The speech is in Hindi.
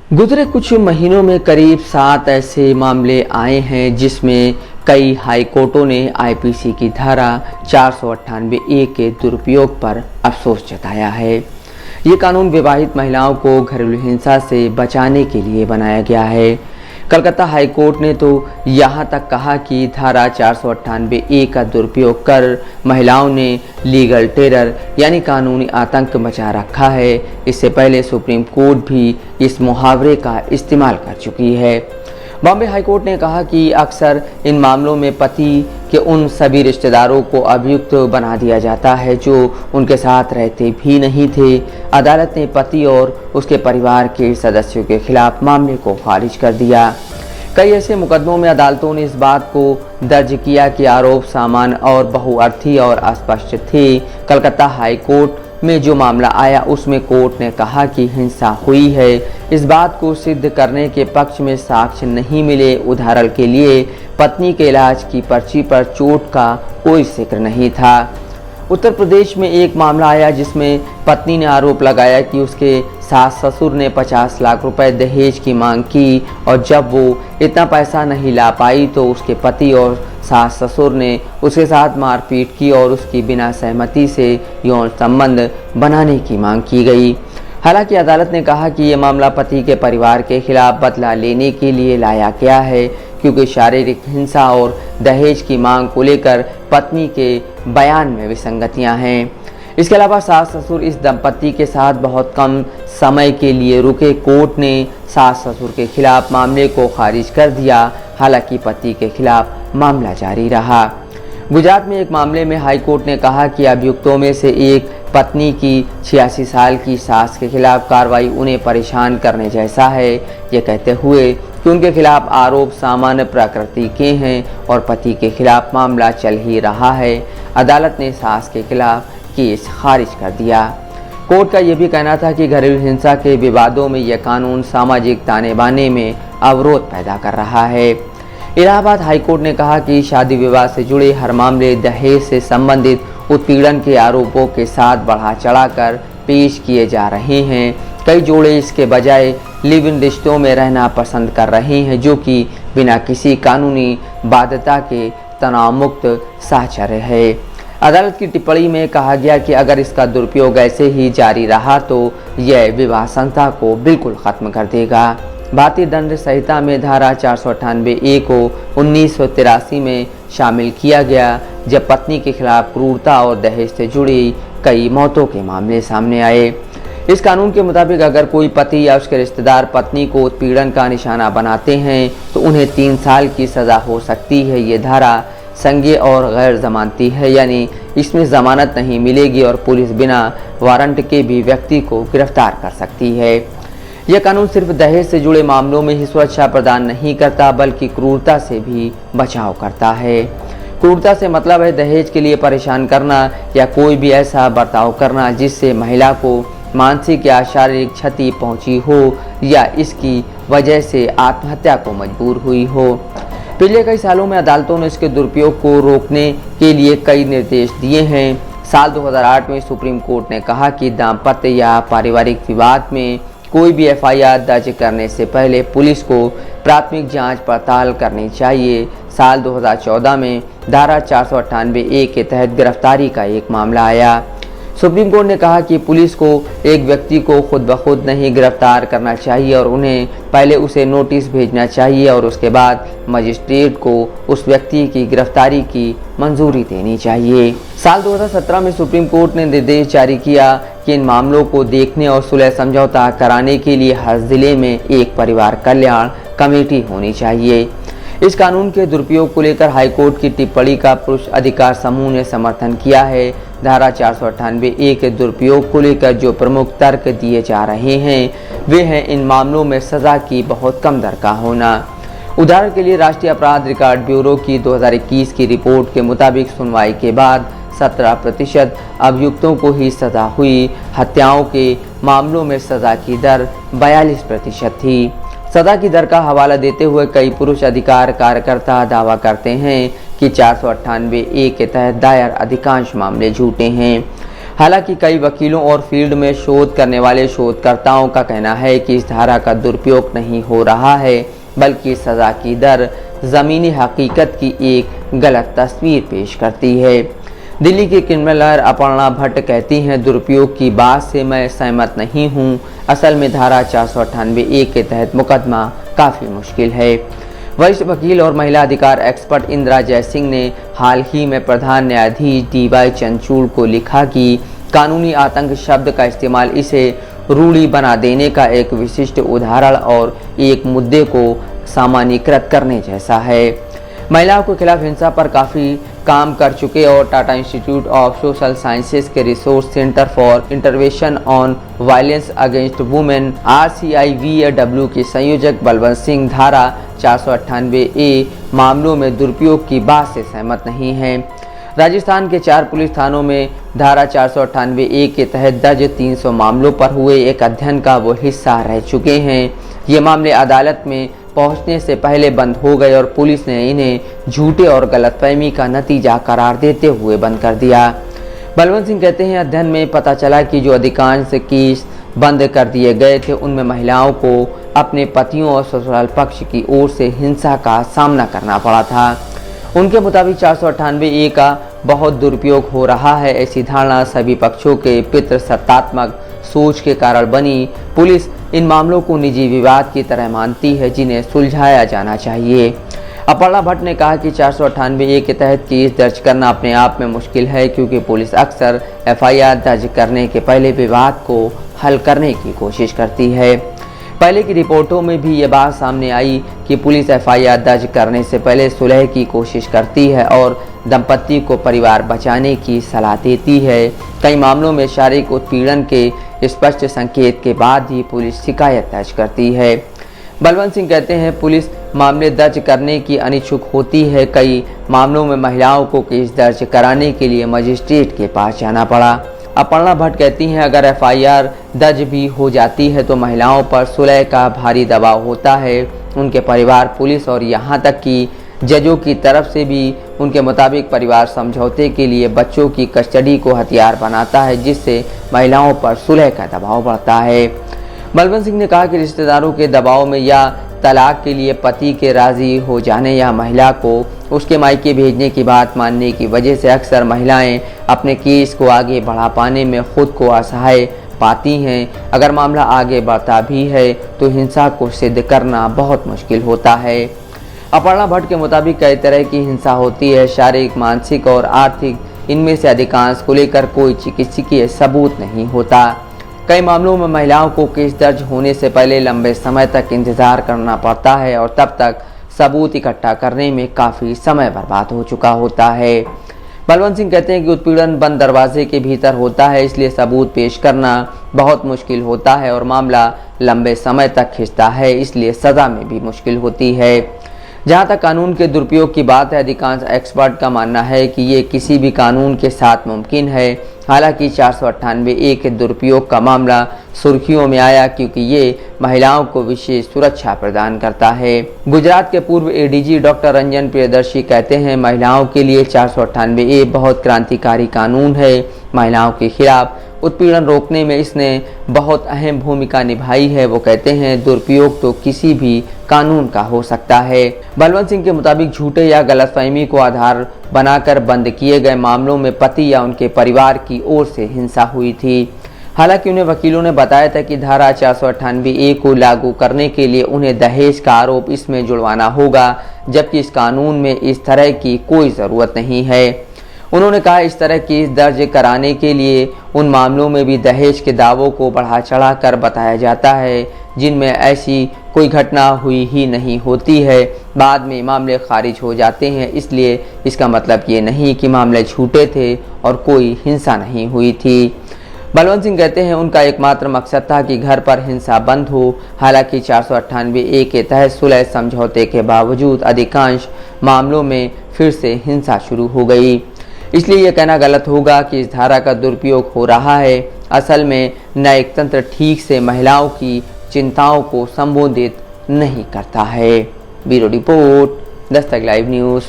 गुजरे कुछ महीनों में करीब 7 ऐसे मामले आए हैं जिसमें कई हाई कोर्टों ने आईपीसी की धारा 498(a) के दुरुपयोग पर अफसोस जताया है। ये कानून विवाहित महिलाओं को घरेलू हिंसा से बचाने के लिए बनाया गया है। कलकत्ता हाई कोर्ट ने तो यहाँ तक कहा कि धारा 498(a) का दुरुपयोग कर महिलाओं ने लीगल टेरर यानी कानूनी आतंक मचा रखा है। इससे पहले सुप्रीम कोर्ट भी इस मुहावरे का इस्तेमाल कर चुकी है। बॉम्बे हाई कोर्ट ने कहा कि अक्सर इन मामलों में पति के उन सभी रिश्तेदारों को अभियुक्त बना दिया जाता है जो उनके साथ रहते भी नहीं थे। अदालत ने पति और उसके परिवार के सदस्यों के खिलाफ मामले को खारिज कर दिया। कई ऐसे मुकदमों में अदालतों ने इस बात को दर्ज किया कि आरोप सामान्य और बहुअर्थी और अस्पष्ट थे। कलकत्ता हाई कोर्ट में जो मामला आया उसमें कोर्ट ने कहा कि हिंसा हुई है। इस बात को सिद्ध करने के पक्ष में साक्ष्य नहीं मिले। उदाहरण के लिए पत्नी के इलाज की पर्ची पर चोट का कोई जिक्र नहीं था। उत्तर प्रदेश में एक मामला आया जिसमें पत्नी ने आरोप लगाया कि उसके सास ससुर ने 50 लाख रुपए दहेज की मांग की और जब वो इतना पैसा नहीं ला पाई तो उसके पति और सास ससुर ने उसके साथ मारपीट की और उसकी बिना सहमति से यौन संबंध बनाने की मांग की गई। हालांकि अदालत ने कहा कि यह मामला पति के परिवार के खिलाफ बदला लेने के लिए लाया गया है क्योंकि शारीरिक हिंसा और दहेज की मांग को लेकर पत्नी के बयान में विसंगतियां हैं। इसके अलावा सास ससुर इस दंपति के साथ बहुत कम समय के लिए रुके। कोर्ट ने सास ससुर के खिलाफ मामले को खारिज कर दिया। हालांकि पति के खिलाफ मामला जारी रहा। गुजरात में एक मामले में हाई कोर्ट ने कहा कि अभियुक्तों में से एक पत्नी की 86 साल की सास के खिलाफ कार्रवाई उन्हें परेशान करने जैसा है, ये कहते हुए कि उनके खिलाफ आरोप सामान्य प्रकृति के हैं और पति के खिलाफ मामला चल ही रहा है। अदालत ने सास के खिलाफ केस खारिज कर दिया। कोर्ट का यह भी कहना था कि घरेलू हिंसा के विवादों में यह कानून सामाजिक ताने बाने में अवरोध पैदा कर रहा है। इलाहाबाद हाईकोर्ट ने कहा कि शादी विवाह से जुड़े हर मामले दहेज से संबंधित उत्पीड़न के आरोपों के साथ बढ़ा चढ़ाकर पेश किए जा रहे हैं। कई जोड़े इसके बजाय लिव इन रिश्तों में रहना पसंद कर रहे हैं जो कि बिना किसी कानूनी बाध्यता के तनाव मुक्त साहचर्य है। अदालत की टिप्पणी में कहा गया कि अगर इसका दुरुपयोग ऐसे ही जारी रहा तो यह विवाह संस्था को बिल्कुल खत्म कर देगा। भारतीय दंड संहिता में धारा 498(a) को 1983 में शामिल किया गया जब पत्नी के खिलाफ क्रूरता और दहेज से जुड़ी कई मौतों के मामले सामने आए। इस कानून के मुताबिक अगर कोई पति या उसके रिश्तेदार पत्नी को उत्पीड़न का निशाना बनाते हैं तो उन्हें 3 साल की सज़ा हो सकती है। ये धारा संज्ञेय और गैर जमानती है, यानी इसमें जमानत नहीं मिलेगी और पुलिस बिना वारंट के भी व्यक्ति को गिरफ्तार कर सकती है। यह कानून सिर्फ दहेज से जुड़े मामलों में ही सुरक्षा प्रदान नहीं करता बल्कि क्रूरता से भी बचाव करता है। क्रूरता से मतलब है दहेज के लिए परेशान करना या कोई भी ऐसा बर्ताव करना जिससे महिला को मानसिक या शारीरिक क्षति पहुंची हो या इसकी वजह से आत्महत्या को मजबूर हुई हो। पिछले कई सालों में अदालतों ने इसके दुरुपयोग को रोकने के लिए कई निर्देश दिए हैं। साल 2008 में सुप्रीम कोर्ट ने कहा कि दाम्पत्य या पारिवारिक विवाद में कोई भी एफआईआर दर्ज करने से पहले पुलिस को प्राथमिक जांच पड़ताल करनी चाहिए। साल 2014 में धारा 498(a) के तहत गिरफ्तारी का एक मामला आया। सुप्रीम कोर्ट ने कहा कि पुलिस को एक व्यक्ति को खुद ब खुद नहीं गिरफ्तार करना चाहिए और उन्हें पहले उसे नोटिस भेजना चाहिए और उसके बाद मजिस्ट्रेट को उस व्यक्ति की गिरफ्तारी की मंजूरी देनी चाहिए। साल 2017 में सुप्रीम कोर्ट ने निर्देश जारी किया कि इन मामलों को देखने और सुलह समझौता कराने के लिए हर जिले में एक परिवार कल्याण कमेटी होनी चाहिए। इस कानून के दुरुपयोग को लेकर हाईकोर्ट की टिप्पणी का पुरुष अधिकार समूह ने समर्थन किया है। धारा 498(a) के दुरुपयोग को लेकर जो प्रमुख तर्क दिए जा रहे हैं वे हैं इन मामलों में सजा की बहुत कम दर का होना। उदाहरण के लिए राष्ट्रीय अपराध रिकॉर्ड ब्यूरो की 2021 की रिपोर्ट के मुताबिक सुनवाई के बाद 17% अभियुक्तों को ही सजा हुई। हत्याओं के मामलों में सजा की दर 42% थी। सजा की दर का हवाला देते हुए कई पुरुष अधिकार कार्यकर्ता दावा करते हैं कि 498(a) के तहत दायर अधिकांश मामले झूठे हैं। हालांकि कई वकीलों और फील्ड में शोध करने वाले शोधकर्ताओं का कहना है कि इस धारा का दुरुपयोग नहीं हो रहा है, बल्कि सज़ा की दर ज़मीनी हकीकत की एक गलत तस्वीर पेश करती है। दिल्ली की क्रिमिनल लॉयर अपर्णा भट्ट कहती हैं, दुरुपयोग की बात से मैं सहमत नहीं हूं। असल में धारा 498(a) के तहत मुकदमा काफ़ी मुश्किल है। वरिष्ठ वकील और महिला अधिकार एक्सपर्ट इंदिरा जयसिंह ने हाल ही में प्रधान न्यायाधीश DY चंद्रचूड़ को लिखा कि कानूनी आतंक शब्द का इस्तेमाल इसे रूढ़ी बना देने का एक विशिष्ट उदाहरण और एक मुद्दे को सामान्यीकृत करने जैसा है। महिलाओं के खिलाफ हिंसा पर काफ़ी काम कर चुके और Tata institute of social sciences के resource centre for intervention on violence against women RCIVAW के संयोजक बलवंत सिंह धारा 498(a) मामलों में दुरुपयोग की बात से सहमत नहीं हैं। राजस्थान के 4 पुलिस थानों में धारा 498(a) के तहत दर्ज 300 मामलों पर हुए एक अध्ययन का वो हिस्सा रह चुके हैं। ये मामले अदालत में पहुंचने से पहले बंद हो गए और पुलिस ने इन्हें झूठे और गलतफहमी का नतीजा करार देते हुए बंद कर दिया। बलवंत सिंह कहते हैं, अध्ययन में पता चला कि जो अधिकांश केस बंद कर दिए गए थे उनमें महिलाओं को अपने पतियों और ससुराल पक्ष की ओर से हिंसा का सामना करना पड़ा था। उनके मुताबिक 498(a) का बहुत दुरुपयोग हो रहा है। ऐसी धारणा सभी पक्षों के पितृसत्तात्मक सोच के कारण बनी। पुलिस इन मामलों को निजी विवाद की तरह मानती है जिन्हें सुलझाया जाना चाहिए। अपर्णा भट्ट ने कहा कि 498(a) के तहत केस दर्ज करना अपने आप में मुश्किल है, क्योंकि पुलिस अक्सर FIR दर्ज करने के पहले विवाद को हल करने की कोशिश करती है। पहले की रिपोर्टों में भी ये बात सामने आई कि पुलिस FIR दर्ज करने से पहले सुलह की कोशिश करती है और दंपति को परिवार बचाने की सलाह देती है। कई मामलों में शारीरिक उत्पीड़न के स्पष्ट संकेत के बाद ही पुलिस शिकायत दर्ज करती है। बलवंत सिंह कहते हैं, पुलिस मामले दर्ज करने की अनिच्छुक होती है। कई मामलों में महिलाओं को केस दर्ज कराने के लिए मजिस्ट्रेट के पास जाना पड़ा। अपर्णा भट्ट कहती हैं, अगर FIR दर्ज भी हो जाती है तो महिलाओं पर सुलह का भारी दबाव होता है। उनके परिवार, पुलिस और यहाँ तक कि जजों की तरफ से भी उनके मुताबिक परिवार समझौते के लिए बच्चों की कस्टडी को हथियार बनाता है, जिससे महिलाओं पर सुलह का दबाव बढ़ता है। बलवंत सिंह ने कहा कि रिश्तेदारों के दबाव में या तलाक के लिए पति के राजी हो जाने या महिला को उसके मायके भेजने की बात मानने की वजह से अक्सर महिलाएं अपने केस को आगे बढ़ा पाने में खुद को असहाय पाती हैं। अगर मामला आगे बढ़ता भी है तो हिंसा को सिद्ध करना बहुत मुश्किल होता है। अपर्णा भट्ट के मुताबिक कई तरह की हिंसा होती है, शारीरिक, मानसिक और आर्थिक। इनमें से अधिकांश को लेकर कोई चिकित्सकीय सबूत नहीं होता। कई मामलों में महिलाओं को केस दर्ज होने से पहले लंबे समय तक इंतजार करना पड़ता है और तब तक सबूत इकट्ठा करने में काफ़ी समय बर्बाद हो चुका होता है। बलवंत सिंह कहते हैं कि उत्पीड़न बंद दरवाजे के भीतर होता है, इसलिए सबूत पेश करना बहुत मुश्किल होता है और मामला लंबे समय तक खिंचता है, इसलिए सज़ा में भी मुश्किल होती है। जहाँ तक कानून के दुरुपयोग की बात है, अधिकांश एक्सपर्ट का मानना है कि ये किसी भी कानून के साथ मुमकिन है। हालांकि 498(a) के दुरुपयोग का मामला सुर्खियों में आया क्योंकि ये महिलाओं को विशेष सुरक्षा प्रदान करता है। गुजरात के पूर्व ADG डॉक्टर रंजन प्रियदर्शी कहते हैं, महिलाओं के लिए 498(a) बहुत क्रांतिकारी कानून है। महिलाओं के खिलाफ उत्पीड़न रोकने में इसने बहुत अहम भूमिका निभाई है। वो कहते हैं, दुरुपयोग तो किसी भी कानून का हो सकता है। बलवंत सिंह के मुताबिक झूठे या गलतफहमी को आधार बनाकर बंद किए गए मामलों में पति या उनके परिवार की ओर से हिंसा हुई थी। हालांकि उन्हें वकीलों ने बताया था कि धारा 498(a) को लागू करने के लिए उन्हें दहेज का आरोप इसमें जुड़वाना होगा, जबकि इस कानून में इस तरह की कोई ज़रूरत नहीं है। उन्होंने कहा, इस तरह केस दर्ज कराने के लिए उन मामलों में भी दहेज के दावों को बढ़ा चढ़ाकर बताया जाता है जिनमें ऐसी कोई घटना हुई ही नहीं होती है। बाद में मामले खारिज हो जाते हैं, इसलिए इसका मतलब ये नहीं कि मामले झूठे थे और कोई हिंसा नहीं हुई थी। बलवंत सिंह कहते हैं, उनका एकमात्र मकसद था कि घर पर हिंसा बंद हो। हालांकि 498(a) के तहत सुलह समझौते के बावजूद अधिकांश मामलों में फिर से हिंसा शुरू हो गई। इसलिए यह कहना गलत होगा कि इस धारा का दुरुपयोग हो रहा है। असल में न्यायिक तंत्र ठीक से महिलाओं की चिंताओं को संबोधित नहीं करता है। Bureau report, Dastak live news.